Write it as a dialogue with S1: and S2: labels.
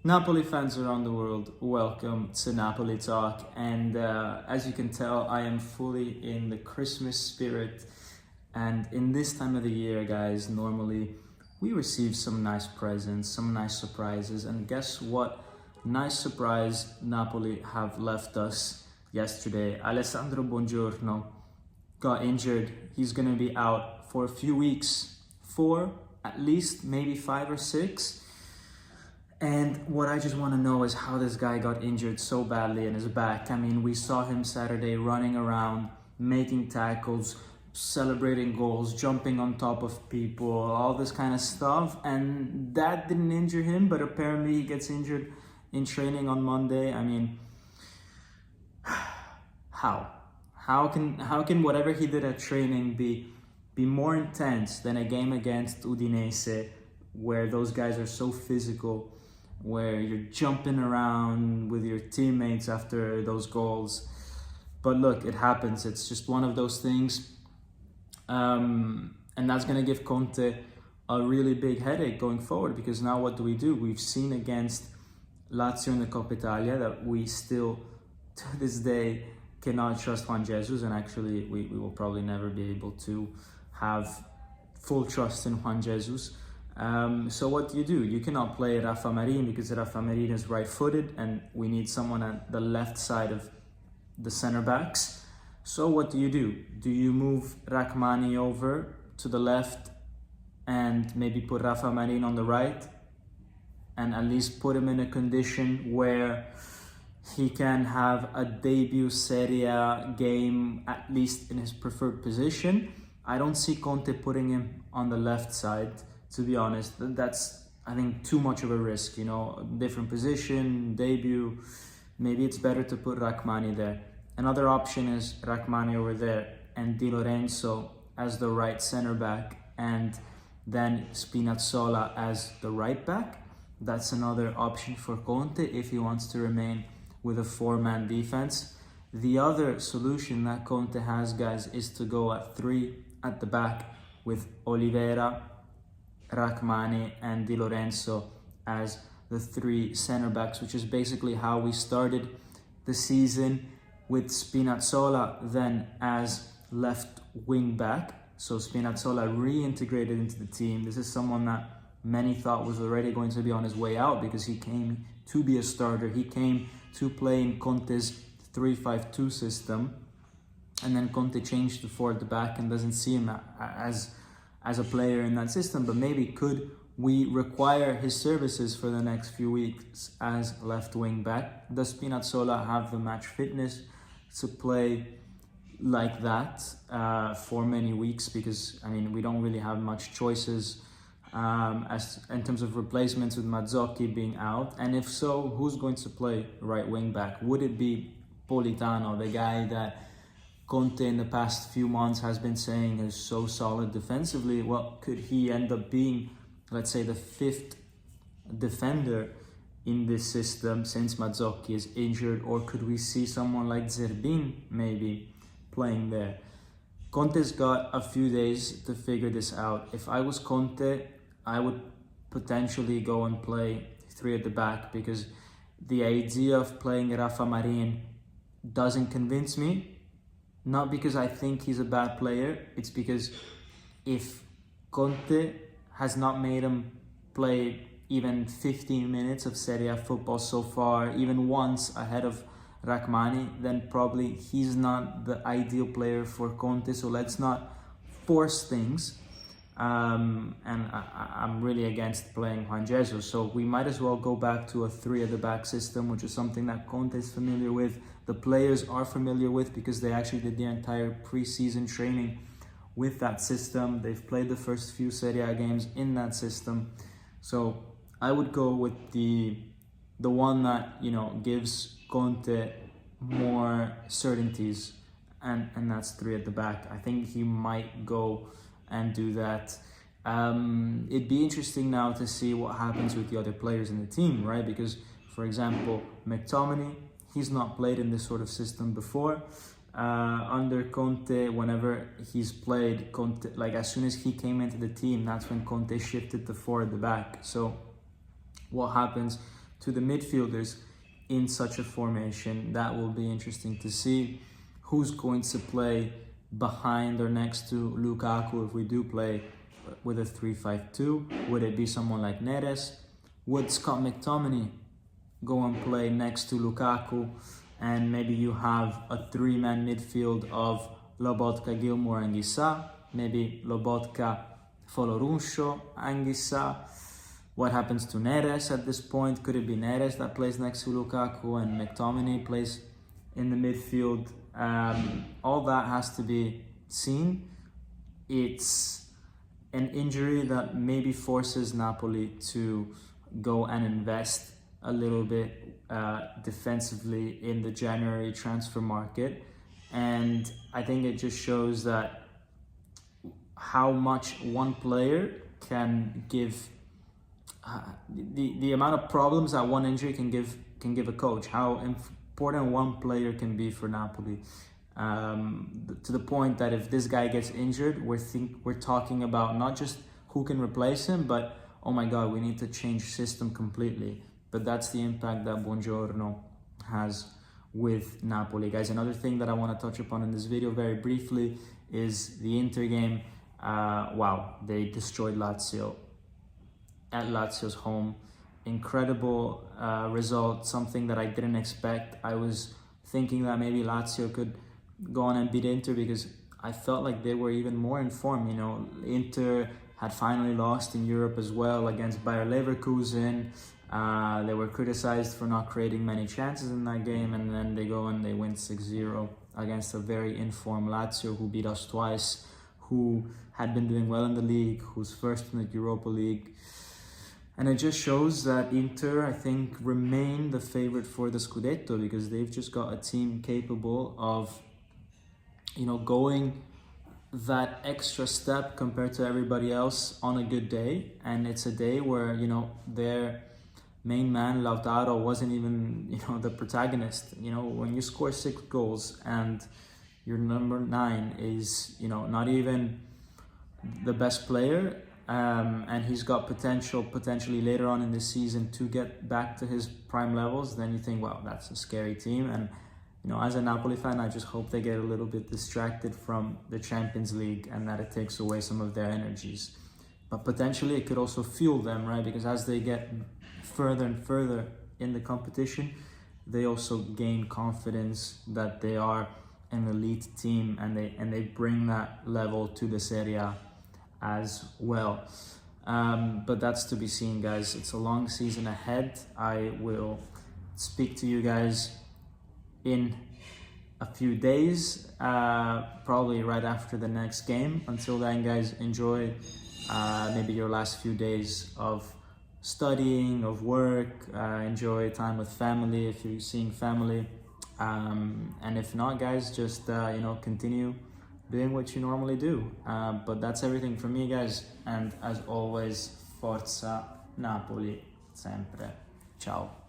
S1: Napoli fans around the world, welcome to Napoli Talk. And as you can tell, I am fully in the Christmas spirit. And in this time of the year, guys, normally we receive some nice presents, some nice surprises. And guess what? Nice surprise Napoli have left us yesterday. Alessandro Buongiorno got injured. He's going to be out for a few weeks, 4 at least, maybe 5 or 6. And what I just want to know is how this guy got injured so badly in his back. I mean, we saw him Saturday running around, making tackles, celebrating goals, jumping on top of people, all this kind of stuff. And that didn't injure him, but apparently he gets injured in training on Monday. I mean, how? How can whatever he did at training be more intense than a game against Udinese, where those guys are so physical, where you're jumping around with your teammates after those goals? But look, it happens. It's just one of those things. And that's going to give Conte a really big headache going forward, because now what do? We've seen against Lazio in the Coppa Italia that we still, to this day, cannot trust Juan Jesus, and actually we will probably never be able to have full trust in Juan Jesus. So what do? You cannot play Rafa Marin because Rafa Marin is right-footed and we need someone at the left side of the center backs. So what do? Do you move Rachmani over to the left and maybe put Rafa Marin on the right and at least put him in a condition where he can have a debut Serie A game at least in his preferred position? I don't see Conte putting him on the left side, to be honest. That's, I think, too much of a risk, different position, debut. Maybe it's better to put Rachmani there. Another option is Rachmani over there and Di Lorenzo as the right center back, and then Spinazzola as the right back. That's another option for Conte if he wants to remain with a 4-man defense. The other solution that Conte has, guys, is to go at 3 at the back with Oliveira, Rachmani and Di Lorenzo as the 3 center backs, which is basically how we started the season, with Spinazzola then as left wing back. So Spinazzola reintegrated into the team. This is someone that many thought was already going to be on his way out because he came to be a starter. He came to play in Conte's 3-5-2 system, and then Conte changed to 4 at the back and doesn't see him as a player in that system. But maybe could we require his services for the next few weeks as left wing back? Does Spinazzola have the match fitness to play like that for many weeks? Because, I mean, we don't really have much choices as in terms of replacements, with Mazzocchi being out. And if so, who's going to play right wing back? Would it be Politano, the guy that Conte in the past few months has been saying is so solid defensively? Well, could he end up being, let's say, the 5th defender in this system since Mazzocchi is injured? Or could we see someone like Zerbin maybe playing there? Conte's got a few days to figure this out. If I was Conte, I would potentially go and play 3 at the back, because the idea of playing Rafa Marin doesn't convince me. Not because I think he's a bad player, it's because if Conte has not made him play even 15 minutes of Serie A football so far, even once ahead of Rachmani, then probably he's not the ideal player for Conte. So let's not force things. And I'm really against playing Juan Jesus. So we might as well go back to a 3 at the back system, which is something that Conte is familiar with. The players are familiar with because they actually did their entire preseason training with that system. They've played the first few Serie A games in that system. So I would go with the one that, gives Conte more certainties, and that's 3 at the back. I think he might go and do that. It'd be interesting now to see what happens with the other players in the team, right? Because, for example, McTominay, he's not played in this sort of system before. Under Conte, whenever he's played, Conte, like as soon as he came into the team, that's when Conte shifted to 4 at the back. So what happens to the midfielders in such a formation. That will be interesting to see who's going to play behind or next to Lukaku if we do play with a 3-5-2. Would it be someone like Neres? Would Scott McTominay go and play next to Lukaku, and maybe you have a three-man midfield of Lobotka, Gilmour and Guissa? Maybe Lobotka, Folorunsho, Anguissa. What happens to Neres at this point? Could it be Neres that plays next to Lukaku and McTominay plays in the midfield? All that has to be seen. It's an injury that maybe forces Napoli to go and invest a little bit defensively in the January transfer market. And I think it just shows that how much one player can give, the amount of problems that one injury can give a coach, how important one player can be for Napoli, to the point that if this guy gets injured, we're talking about not just who can replace him, but oh my god, we need to change system completely. But that's the impact that Buongiorno has with Napoli. Guys, another thing that I want to touch upon in this video very briefly is the Inter game. Wow, they destroyed Lazio at Lazio's home. Incredible result, something that I didn't expect. I was thinking that maybe Lazio could go on and beat Inter because I felt like they were even more in form. You know, Inter had finally lost in Europe as well against Bayer Leverkusen. They were criticized for not creating many chances in that game, and then they go and they win 6-0 against a very informed Lazio who beat us twice, who had been doing well in the league, who's first in the Europa League. And it just shows that Inter, I think, remain the favorite for the Scudetto because they've just got a team capable of, you know, going that extra step compared to everybody else on a good day. And it's a day where, you know, their main man, Lautaro, wasn't even, you know, the protagonist. You know, when you score 6 goals and your number 9 is, you know, not even the best player, and he's got potentially later on in the season to get back to his prime levels, then you think, wow, that's a scary team. And, you know, as a Napoli fan, I just hope they get a little bit distracted from the Champions League and that it takes away some of their energies. But potentially it could also fuel them, right? Because as they get further and further in the competition, they also gain confidence that they are an elite team, and they bring that level to the Serie A as well. But that's to be seen, guys. It's a long season ahead. I will speak to you guys in a few days, probably right after the next game. Until then, guys, enjoy maybe your last few days of studying, of work. Enjoy time with family if you're seeing family, and if not, guys, just you know, continue doing what you normally do. But that's everything from me, guys, and as always, Forza Napoli sempre. Ciao.